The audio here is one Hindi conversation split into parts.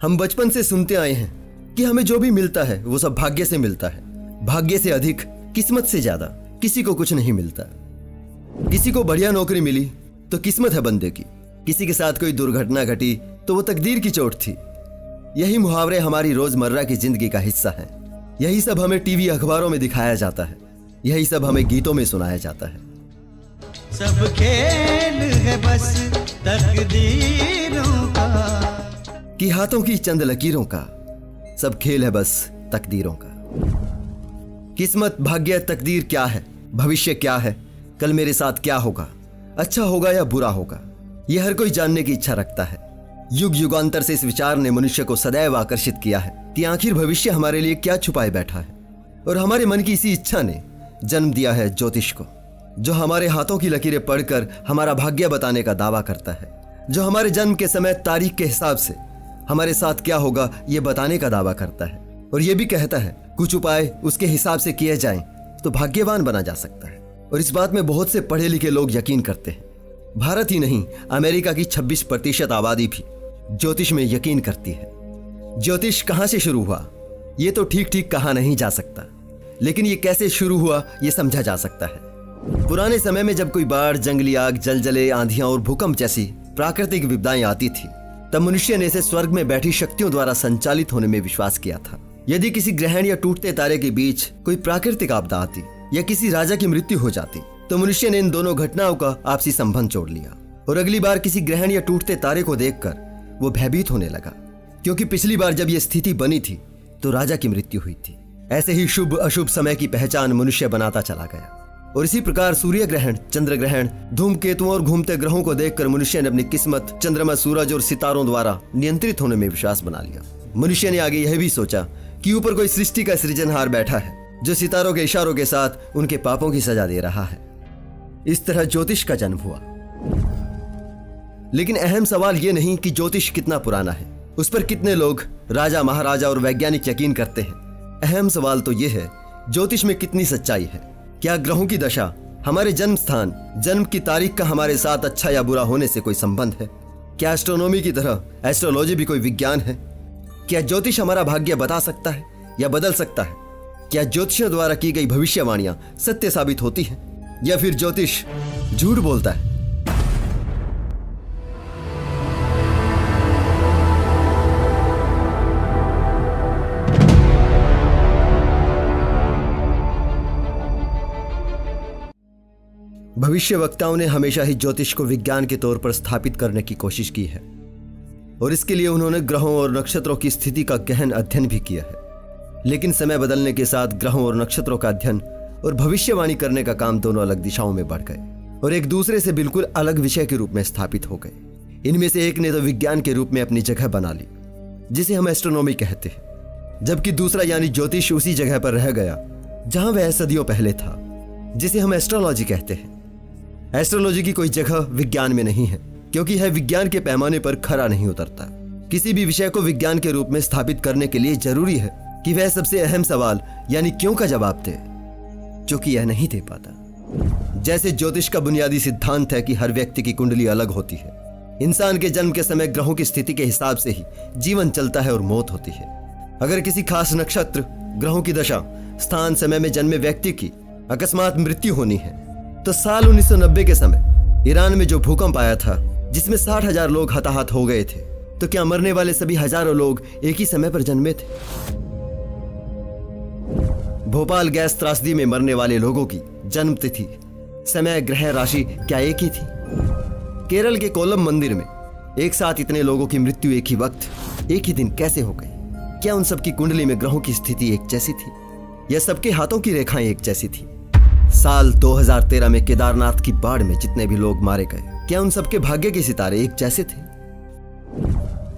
हम बचपन से सुनते आए हैं कि हमें जो भी मिलता है वो सब भाग्य से मिलता है। भाग्य से अधिक, किस्मत से ज्यादा किसी को कुछ नहीं मिलता। किसी को बढ़िया नौकरी मिली तो किस्मत है बंदे की, किसी के साथ कोई दुर्घटना घटी तो वो तकदीर की चोट थी। यही मुहावरे हमारी रोजमर्रा की जिंदगी का हिस्सा है। यही सब हमें टीवी अखबारों में दिखाया जाता है, यही सब हमें गीतों में सुनाया जाता है। सब खेल है बस तकदीरों का, कि हाथों की चंद लकीरों का, सब खेल है बस तकदीरों का। किस्मत, भाग्य, तकदीर क्या है, भविष्य क्या है, कल मेरे साथ क्या होगा, अच्छा होगा या बुरा होगा, यह हर कोई जानने की इच्छा रखता है। युग युगांतर से इस विचार ने मनुष्य को सदैव आकर्षित किया है कि आखिर भविष्य हमारे लिए क्या छुपाए बैठा है। और हमारे मन की इसी इच्छा ने जन्म दिया है ज्योतिष को, जो हमारे हाथों की लकीरें पढ़कर हमारा भाग्य बताने का दावा करता है, जो हमारे जन्म के समय तारीख के हिसाब से हमारे साथ क्या होगा ये बताने का दावा करता है, और ये भी कहता है कुछ उपाय उसके हिसाब से किए जाएं तो भाग्यवान बना जा सकता है। और इस बात में बहुत से पढ़े लिखे लोग यकीन करते हैं। भारत ही नहीं, अमेरिका की 26% आबादी भी ज्योतिष में यकीन करती है। ज्योतिष कहां से शुरू हुआ ये तो ठीक ठीक कहा नहीं जा सकता, लेकिन ये कैसे शुरू हुआ ये समझा जा सकता है। पुराने समय में जब कोई बाढ़, जंगली आग, जलजले, आंधियां और भूकंप जैसी प्राकृतिक विपदाएं आती थी, तब मनुष्य ने इसे स्वर्ग में बैठी शक्तियों द्वारा संचालित होने में विश्वास किया था। यदि किसी ग्रहण या टूटते तारे के बीच कोई प्राकृतिक आपदा आती या किसी राजा की मृत्यु हो जाती, तो मनुष्य ने इन दोनों घटनाओं का आपसी संबंध जोड़ लिया और अगली बार किसी ग्रहण या टूटते तारे को देखकर वो भयभीत होने लगा, क्योंकि पिछली बार जब यह स्थिति बनी थी तो राजा की मृत्यु हुई थी। ऐसे ही शुभ अशुभ समय की पहचान मनुष्य बनाता चला गया, और इसी प्रकार सूर्य ग्रहण, चंद्र ग्रहण, धूमकेतुओं और घूमते ग्रहों को देखकर मनुष्य ने अपनी किस्मत चंद्रमा, सूरज और सितारों द्वारा नियंत्रित होने में विश्वास बना लिया। मनुष्य ने आगे यह भी सोचा कि ऊपर कोई सृष्टि का सृजनहार बैठा है जो सितारों के इशारों के साथ उनके पापों की सजा दे रहा है। इस तरह ज्योतिष का जन्म हुआ। लेकिन अहम सवाल यह नहीं कि ज्योतिष कितना पुराना है, उस पर कितने लोग, राजा, महाराजा और वैज्ञानिक यकीन करते हैं। अहम सवाल तो यह है ज्योतिष में कितनी सच्चाई है। क्या ग्रहों की दशा, हमारे जन्म स्थान, जन्म की तारीख का हमारे साथ अच्छा या बुरा होने से कोई संबंध है? क्या एस्ट्रोनॉमी की तरह एस्ट्रोलॉजी भी कोई विज्ञान है? क्या ज्योतिष हमारा भाग्य बता सकता है या बदल सकता है? क्या ज्योतिषियों द्वारा की गई भविष्यवाणियां सत्य साबित होती हैं या फिर ज्योतिष झूठ बोलता है? भविष्य वक्ताओं ने हमेशा ही ज्योतिष को विज्ञान के तौर पर स्थापित करने की कोशिश की है, और इसके लिए उन्होंने ग्रहों और नक्षत्रों की स्थिति का गहन अध्ययन भी किया है। लेकिन समय बदलने के साथ ग्रहों और नक्षत्रों का अध्ययन और भविष्यवाणी करने का काम दोनों अलग दिशाओं में बढ़ गए और एक दूसरे से बिल्कुल अलग विषय के रूप में स्थापित हो गए। इनमें से एक ने तो विज्ञान के रूप में अपनी जगह बना ली, जिसे हम एस्ट्रोनॉमी कहते हैं, जबकि दूसरा यानी ज्योतिष उसी जगह पर रह गया जहां वह सदियों पहले था, जिसे हम एस्ट्रोलॉजी कहते हैं। एस्ट्रोलॉजी की कोई जगह विज्ञान में नहीं है, क्योंकि यह विज्ञान के पैमाने पर खरा नहीं उतरता। किसी भी विषय को विज्ञान के रूप में स्थापित करने के लिए जरूरी है कि वह सबसे अहम सवाल यानी क्यों का जवाब दे, जो कि यह नहीं दे पाता। जैसे ज्योतिष का बुनियादी सिद्धांत है कि हर व्यक्ति की कुंडली अलग होती है। इंसान के जन्म के समय ग्रहों की स्थिति के हिसाब से ही जीवन चलता है और मौत होती है। अगर किसी खास नक्षत्र, ग्रहों की दशा, स्थान, समय में जन्मे व्यक्ति की अकस्मात मृत्यु होनी है, तो साल 1990 के समय ईरान में जो भूकंप आया था जिसमें 60,000 लोग हताहत हो गए थे, तो क्या मरने वाले सभी हजारों लोग एक ही समय पर जन्मे थे? भोपाल गैस त्रासदी में मरने वाले लोगों की जन्म तिथि, समय, ग्रह राशि क्या एक ही थी? केरल के कोलम मंदिर में एक साथ इतने लोगों की मृत्यु एक ही वक्त, एक ही दिन कैसे हो गई? क्या उन सबकी कुंडली में ग्रहों की स्थिति एक जैसी थी या सबके हाथों की रेखाएं एक जैसी थी? साल 2013 में केदारनाथ की बाढ़ में जितने भी लोग मारे गए, क्या उन सबके भाग्य के सितारे एक जैसे थे?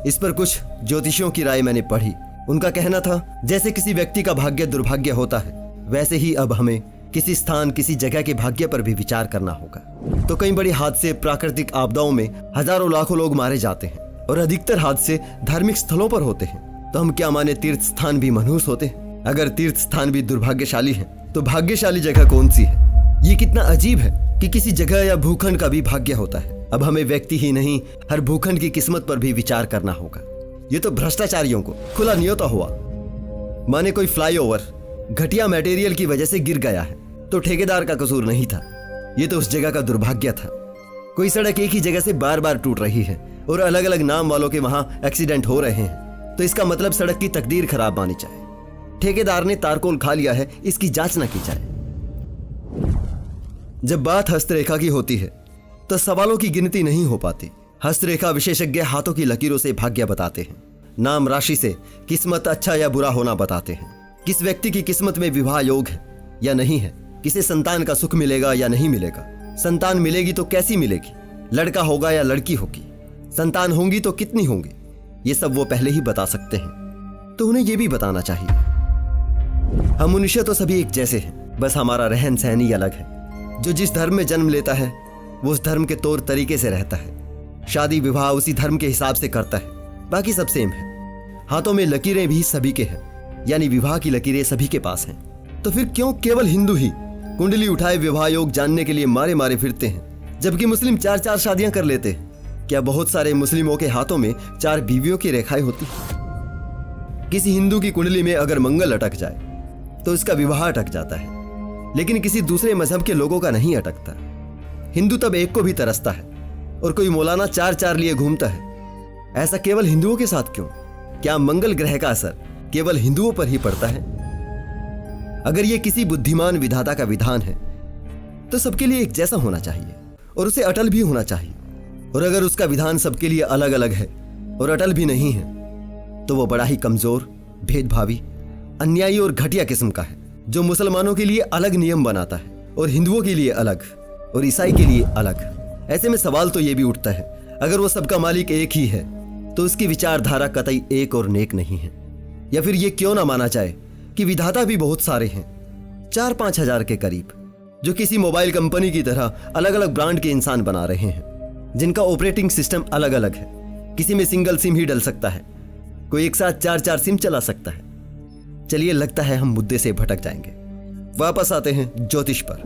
इस पर कुछ ज्योतिषियों की राय मैंने पढ़ी। उनका कहना था जैसे किसी व्यक्ति का भाग्य दुर्भाग्य होता है, वैसे ही अब हमें किसी स्थान, किसी जगह के भाग्य पर भी विचार करना होगा। तो कई बड़े हादसे, प्राकृतिक आपदाओं में हजारों लाखों लोग मारे जाते हैं और अधिकतर हादसे धार्मिक स्थलों पर होते हैं। तो हम क्या माने तीर्थ स्थान भी मनहूस होते हैं? अगर तीर्थ स्थान भी दुर्भाग्यशाली है तो भाग्यशाली जगह कौन सी है? ये कितना अजीब है कि किसी जगह या भूखंड का भी भाग्य होता है। अब हमें व्यक्ति ही नहीं, हर भूखंड की किस्मत पर भी विचार करना होगा। ये तो भ्रष्टाचारियों को खुला न्योता हुआ। माने कोई फ्लाईओवर घटिया मटेरियल की वजह से गिर गया है तो ठेकेदार का कसूर नहीं था, ये तो उस जगह का दुर्भाग्य था। कोई सड़क एक ही जगह से बार बार टूट रही है और अलग अलग नाम वालों के वहां एक्सीडेंट हो रहे हैं, तो इसका मतलब सड़क की तकदीर खराब मानी जाए। ठेकेदार ने तारकोल खा लिया है, इसकी जांच ना की जाए। जब बात हस्तरेखा की होती है तो सवालों की गिनती नहीं हो पाती। हस्तरेखा विशेषज्ञ हाथों की लकीरों से भाग्य बताते हैं, नाम राशि से किस्मत अच्छा या बुरा होना बताते हैं, किस व्यक्ति की किस्मत में विवाह योग है या नहीं है, किसे संतान का सुख मिलेगा या नहीं मिलेगा, संतान मिलेगी तो कैसी मिलेगी, लड़का होगा या लड़की होगी, संतान होंगी तो कितनी होंगी, ये सब वो पहले ही बता सकते हैं। तो उन्हें ये भी बताना चाहिए। हम मनुष्य तो सभी एक जैसे हैं, बस हमारा रहन सहन ही अलग है। जो जिस धर्म में जन्म लेता है वो उस धर्म के तौर तरीके से रहता है, शादी विवाह उसी धर्म के हिसाब से करता है, बाकी सब सेम है। हाथों में लकीरें भी सभी के हैं, यानी विवाह की लकीरें सभी के पास हैं। तो फिर क्यों केवल हिंदू ही कुंडली उठाए विवाह योग जानने के लिए मारे मारे फिरते हैं, जबकि मुस्लिम 4-4 शादियां कर लेते हैं? क्या बहुत सारे मुस्लिमों के हाथों में 4 बीवियों की रेखाएं होती हैं? किसी हिंदू की कुंडली में अगर मंगल अटक जाए तो उसका विवाह अटक जाता है, लेकिन किसी दूसरे मजहब के लोगों का नहीं अटकता। हिंदू तब एक को भी तरसता है और कोई मौलाना 4-4 लिए घूमता है। ऐसा केवल हिंदुओं के साथ क्यों? क्या मंगल ग्रह का असर केवल हिंदुओं पर ही पड़ता है? अगर ये किसी बुद्धिमान विधाता का विधान है तो सबके लिए एक जैसा होना चाहिए और उसे अटल भी होना चाहिए। और अगर उसका विधान सबके लिए अलग अलग है और अटल भी नहीं है तो वो बड़ा ही कमजोर, भेदभावी, अन्यायी और घटिया किस्म का है, जो मुसलमानों के लिए अलग नियम बनाता है और हिंदुओं के लिए अलग और ईसाई के लिए अलग। ऐसे में सवाल तो ये भी उठता है, अगर वो सबका मालिक एक ही है तो उसकी विचारधारा कतई एक और नेक नहीं है। या फिर ये क्यों ना माना जाए कि विधाता भी बहुत सारे हैं, 4-5 हजार के करीब, जो किसी मोबाइल कंपनी की तरह अलग अलग ब्रांड के इंसान बना रहे हैं, जिनका ऑपरेटिंग सिस्टम अलग अलग है। किसी में सिंगल सिम ही डल सकता है, कोई एक साथ 4-4 सिम चला सकता है। चलिए, लगता है हम मुद्दे से भटक जाएंगे। वापस आते हैं ज्योतिष पर।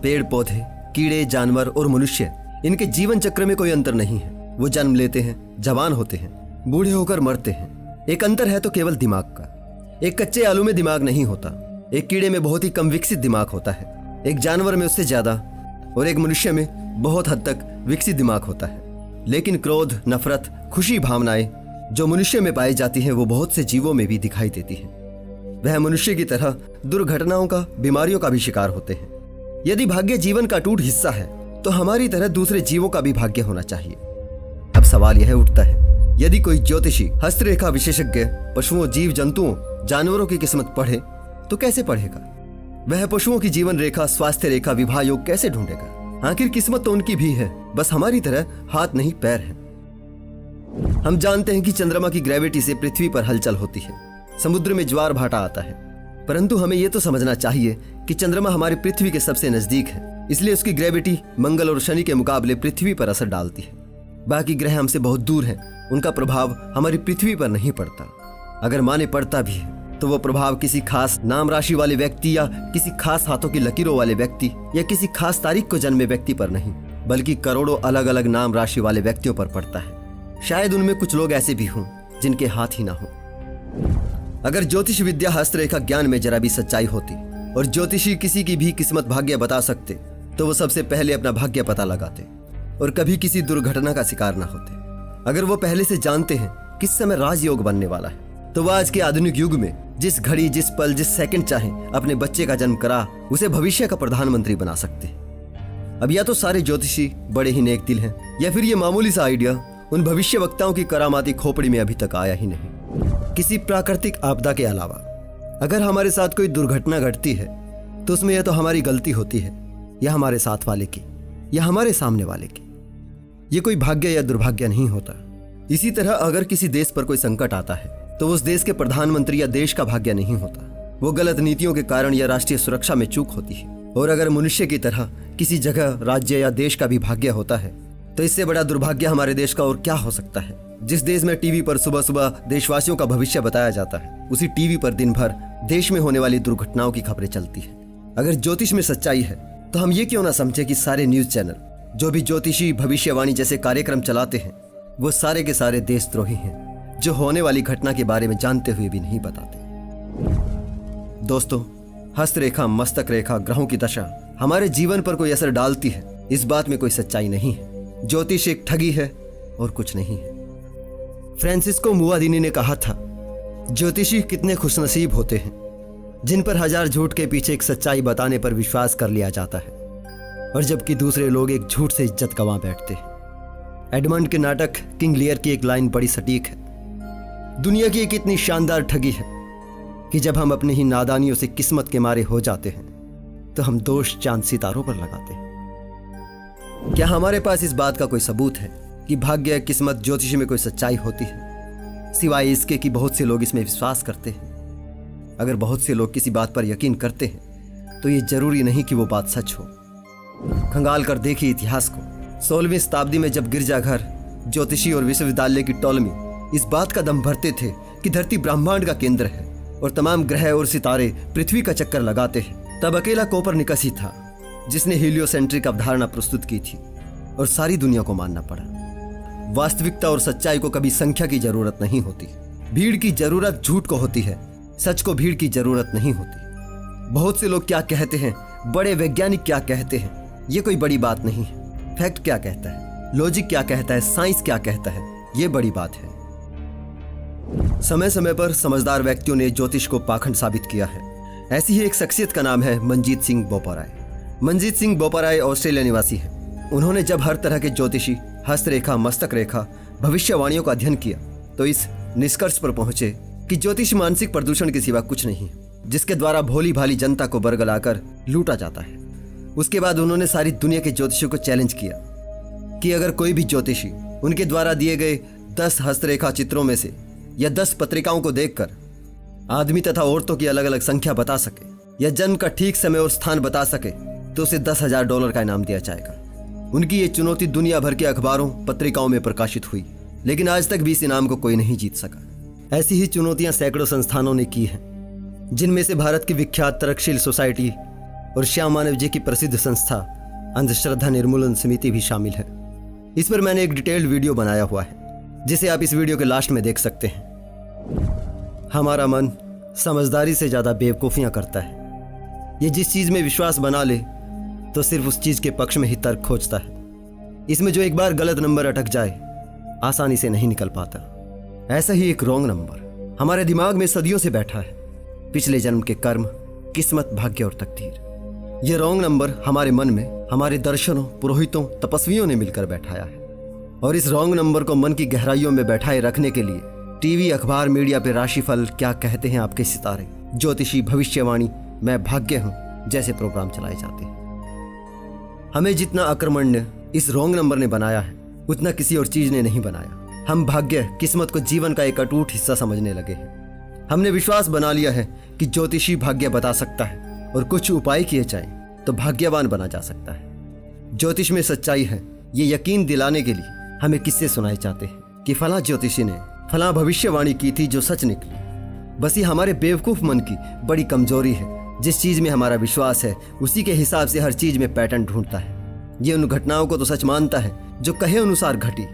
पेड़ पौधे, कीड़े, जानवर और मनुष्य, इनके जीवन चक्र में कोई अंतर नहीं है। वो जन्म लेते हैं, जवान होते हैं, बूढ़े होकर मरते हैं। एक अंतर है तो केवल दिमाग का। एक कच्चे आलू में दिमाग नहीं होता, एक कीड़े में बहुत ही कम विकसित दिमाग होता है, एक जानवर में उससे ज्यादा, और एक मनुष्य में बहुत हद तक विकसित दिमाग होता है। लेकिन क्रोध, नफरत, खुशी भावनाएं जो मनुष्य में पाई जाती हैं वो बहुत से जीवों में भी दिखाई देती हैं। वह मनुष्य की तरह दुर्घटनाओं का, बीमारियों का भी शिकार होते हैं। यदि भाग्य जीवन का टूट हिस्सा है तो हमारी तरह दूसरे जीवों का भी भाग्य होना चाहिए। अब सवाल यह उठता है, यदि कोई ज्योतिषी, हस्तरेखा विशेषज्ञ पशुओं, जीव जंतुओं, जानवरों की किस्मत पढ़े तो कैसे पढ़ेगा? वह पशुओं की जीवन रेखा, स्वास्थ्य रेखा, विवाह योग कैसे ढूंढेगा? आखिर किस्मत तो उनकी भी है, बस हमारी तरह हाथ नहीं पैर है। हम जानते हैं कि चंद्रमा की ग्रेविटी से पृथ्वी पर हलचल होती है, समुद्र में ज्वार भाटा आता है, परंतु हमें यह तो समझना चाहिए कि चंद्रमा हमारी पृथ्वी के सबसे नजदीक है, इसलिए उसकी ग्रेविटी मंगल और शनि के मुकाबले पृथ्वी पर असर डालती है। बाकी ग्रह हमसे बहुत दूर हैं, उनका प्रभाव हमारी पृथ्वी पर नहीं पड़ता। अगर माने पड़ता भी है तो वो प्रभाव किसी खास नाम राशि वाले व्यक्ति या किसी खास हाथों की लकीरों वाले व्यक्ति या किसी खास तारीख को जन्मे व्यक्ति पर नहीं, बल्कि करोड़ों अलग अलग नाम राशि वाले व्यक्तियों पर पड़ता है। शायद उनमें कुछ लोग ऐसे भी हों जिनके हाथ ही ना हो। अगर ज्योतिष विद्या, हस्तरेखा ज्ञान में जरा भी सच्चाई होती और ज्योतिषी किसी की भी किस्मत भाग्य बता सकते तो वो सबसे पहले अपना भाग्य पता लगाते और कभी किसी दुर्घटना का शिकार ना होते। अगर वो पहले से जानते हैं किस समय राजयोग बनने वाला है तो वह आज के आधुनिक युग में जिस घड़ी, जिस पल, जिस सेकंड चाहे अपने बच्चे का जन्म करा उसे भविष्य का प्रधानमंत्री बना सकते हैं। अब या तो सारे ज्योतिषी बड़े ही नेक दिल हैं या फिर ये मामूली सा आइडिया उन भविष्य वक्ताओं की करामाती खोपड़ी में अभी तक आया ही नहीं। किसी प्राकृतिक आपदा के अलावा अगर हमारे साथ कोई दुर्घटना घटती है तो उसमें यह तो हमारी गलती होती है या हमारे साथ वाले की या हमारे सामने वाले की। ये कोई भाग्य या दुर्भाग्य नहीं होता। इसी तरह अगर किसी देश पर कोई संकट आता है तो उस देश के प्रधानमंत्री या देश का भाग्य नहीं होता, वो गलत नीतियों के कारण या राष्ट्रीय सुरक्षा में चूक होती है। और अगर मनुष्य की तरह किसी जगह, राज्य या देश का भी भाग्य होता है तो इससे बड़ा दुर्भाग्य हमारे देश का और क्या हो सकता है। जिस देश में टीवी पर सुबह सुबह देशवासियों का भविष्य बताया जाता है, उसी टीवी पर दिन भर देश में होने वाली दुर्घटनाओं की खबरें चलती है। अगर ज्योतिष में सच्चाई है तो हम ये क्यों ना समझे कि सारे न्यूज चैनल जो भी ज्योतिषी, भविष्यवाणी जैसे कार्यक्रम चलाते हैं वो सारे के सारे देशद्रोही हैं, जो होने वाली घटना के बारे में जानते हुए भी नहीं बताते। दोस्तों, हस्तरेखा, मस्तक रेखा, ग्रहों की दशा हमारे जीवन पर कोई असर डालती है, इस बात में कोई सच्चाई नहीं है। ज्योतिष एक ठगी है और कुछ नहीं है। फ्रांसिस्को मुआदिनी ने कहा था, ज्योतिषी कितने खुशनसीब होते हैं जिन पर हजार झूठ के पीछे एक सच्चाई बताने पर विश्वास कर लिया जाता है, और जबकि दूसरे लोग एक झूठ से इज्जत गंवा बैठते हैं। एडमंड के नाटक किंग लियर की एक लाइन बड़ी सटीक है। दुनिया की एक इतनी शानदार ठगी है कि जब हम अपनी ही नादानियों से किस्मत के मारे हो जाते हैं तो हम दोष चांद सितारों पर लगाते हैं। क्या हमारे पास इस बात का कोई सबूत है कि भाग्य, किस्मत, ज्योतिषी में कोई सच्चाई होती है, सिवाय इसके कि बहुत से लोग इसमें विश्वास करते हैं? अगर बहुत से लोग किसी बात पर यकीन करते हैं तो ये जरूरी नहीं कि वो बात सच हो। खंगाल कर देखिए इतिहास को। 16वीं शताब्दी में जब गिरजाघर, ज्योतिषी और विश्वविद्यालय की टोलमी इस बात का दम भरते थे कि धरती ब्रह्मांड का केंद्र है और तमाम ग्रह और सितारे पृथ्वी का चक्कर लगाते हैं, तब अकेला कोपरनिकस ही था जिसने हीलियोसेंट्रिक अवधारणा प्रस्तुत की थी और सारी दुनिया को मानना पड़ा। वास्तविकता और सच्चाई को कभी संख्या की जरूरत नहीं होती। भीड़ की जरूरत झूठ को होती है, सच को भीड़ की जरूरत नहीं होती। बहुत से लोग क्या कहते हैं, बड़े वैज्ञानिक क्या कहते हैं, ये कोई बड़ी बात नहीं है। फैक्ट क्या कहता है, लॉजिक क्या कहता है, साइंस क्या कहता है, ये बड़ी बात है। समय समय पर समझदार व्यक्तियों ने ज्योतिष को पाखंड साबित किया है। ऐसी ही एक शख्सियत का नाम है मनजीत सिंह बोपाराय। मनजीत सिंह बोपाराय ऑस्ट्रेलिया निवासी है। उन्होंने जब हर तरह के ज्योतिषी, हस्तरेखा, मस्तक रेखा, भविष्यवाणियों का अध्ययन किया तो इस निष्कर्ष पर पहुंचे कि ज्योतिष मानसिक प्रदूषण के सिवा कुछ नहीं, जिसके द्वारा भोली भाली जनता को बरगलाकर लूटा जाता है। उसके बाद उन्होंने सारी दुनिया के ज्योतिषियों को चैलेंज किया कि अगर कोई भी ज्योतिषी उनके द्वारा दिए गए 10 हस्तरेखा चित्रों में से या 10 पत्रिकाओं को देखकर आदमी तथा औरतों की अलग अलग संख्या बता सके या जन्म का ठीक समय और स्थान बता सके तो उसे $10,000 का इनाम दिया जाएगा। उनकी ये चुनौती दुनिया भर के अखबारों, पत्रिकाओं में प्रकाशित हुई, लेकिन आज तक भी इस इनाम को कोई नहीं जीत सका। ऐसी ही चुनौतियां सैकड़ों संस्थानों ने की हैं, जिनमें से भारत की विख्यात तर्कशील सोसाइटी और श्याम मानव जी की प्रसिद्ध संस्था अंधश्रद्धा निर्मूलन समिति भी शामिल है। इस पर मैंने एक डिटेल्ड वीडियो बनाया हुआ है, जिसे आप इस वीडियो के लास्ट में देख सकते हैं। हमारा मन समझदारी से ज्यादा बेवकूफियां करता है। ये जिस चीज में विश्वास बना ले तो सिर्फ उस चीज के पक्ष में ही तर्क खोजता है। इसमें जो एक बार गलत नंबर अटक जाए आसानी से नहीं निकल पाता। ऐसा ही एक रॉन्ग नंबर हमारे दिमाग में सदियों से बैठा है। पिछले जन्म के कर्म, किस्मत, भाग्य और तकदीर। यह रॉन्ग नंबर हमारे मन में हमारे दर्शनों, पुरोहितों, तपस्वियों ने मिलकर बैठाया है। और इस रॉन्ग नंबर को मन की गहराइयों में बैठाए रखने के लिए टीवी, अखबार, मीडिया पे राशिफल, क्या कहते हैं आपके सितारे, ज्योतिषी, भविष्यवाणी, मैं भाग्य हूं जैसे प्रोग्राम चलाए जाते हैं। हमें जितना अकर्मण्य इस रॉन्ग नंबर ने बनाया है उतना किसी और चीज ने नहीं बनाया। हम भाग्य, किस्मत को जीवन का एक अटूट हिस्सा समझने लगे हैं। हमने विश्वास बना लिया है कि ज्योतिषी भाग्य बता सकता है और कुछ उपाय किए जाएं तो भाग्यवान बना जा सकता है। ज्योतिष में सच्चाई है, ये यकीन दिलाने के लिए हमें किस्से सुनाए जाते हैं कि फलां ज्योतिषी ने फलां भविष्यवाणी की थी जो सच निकली। बस ये हमारे बेवकूफ मन की बड़ी कमजोरी है। जिस चीज में हमारा विश्वास है उसी के हिसाब से हर चीज में पैटर्न ढूंढता है। ये उन घटनाओं को तो सच मानता है जो कहे अनुसार घटी,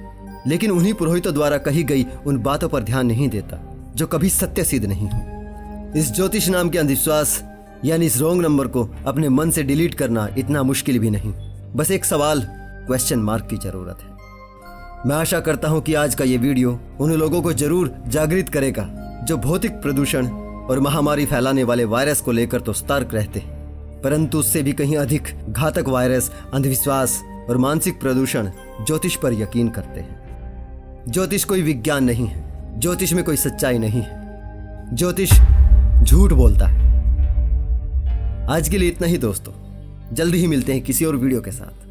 लेकिन उन्हीं पुरोहितों द्वारा कही गई उन बातों पर ध्यान नहीं देता जो कभी सत्य सिद्ध नहीं हुई। इस ज्योतिष नाम के अंधविश्वास यानी इस रॉन्ग नंबर को अपने मन से डिलीट करना इतना मुश्किल भी नहीं। बस एक सवाल, क्वेश्चन मार्क की जरूरत है। मैं आशा करता हूं कि आज का ये वीडियो उन लोगों को जरूर जागृत करेगा जो भौतिक प्रदूषण और महामारी फैलाने वाले वायरस को लेकर तो सतर्क रहते हैं, परंतु उससे भी कहीं अधिक घातक वायरस, अंधविश्वास और मानसिक प्रदूषण ज्योतिष पर यकीन करते हैं। ज्योतिष कोई विज्ञान नहीं है, ज्योतिष में कोई सच्चाई नहीं है, ज्योतिष झूठ बोलता है। आज के लिए इतना ही दोस्तों, जल्दी ही मिलते हैं किसी और वीडियो के साथ।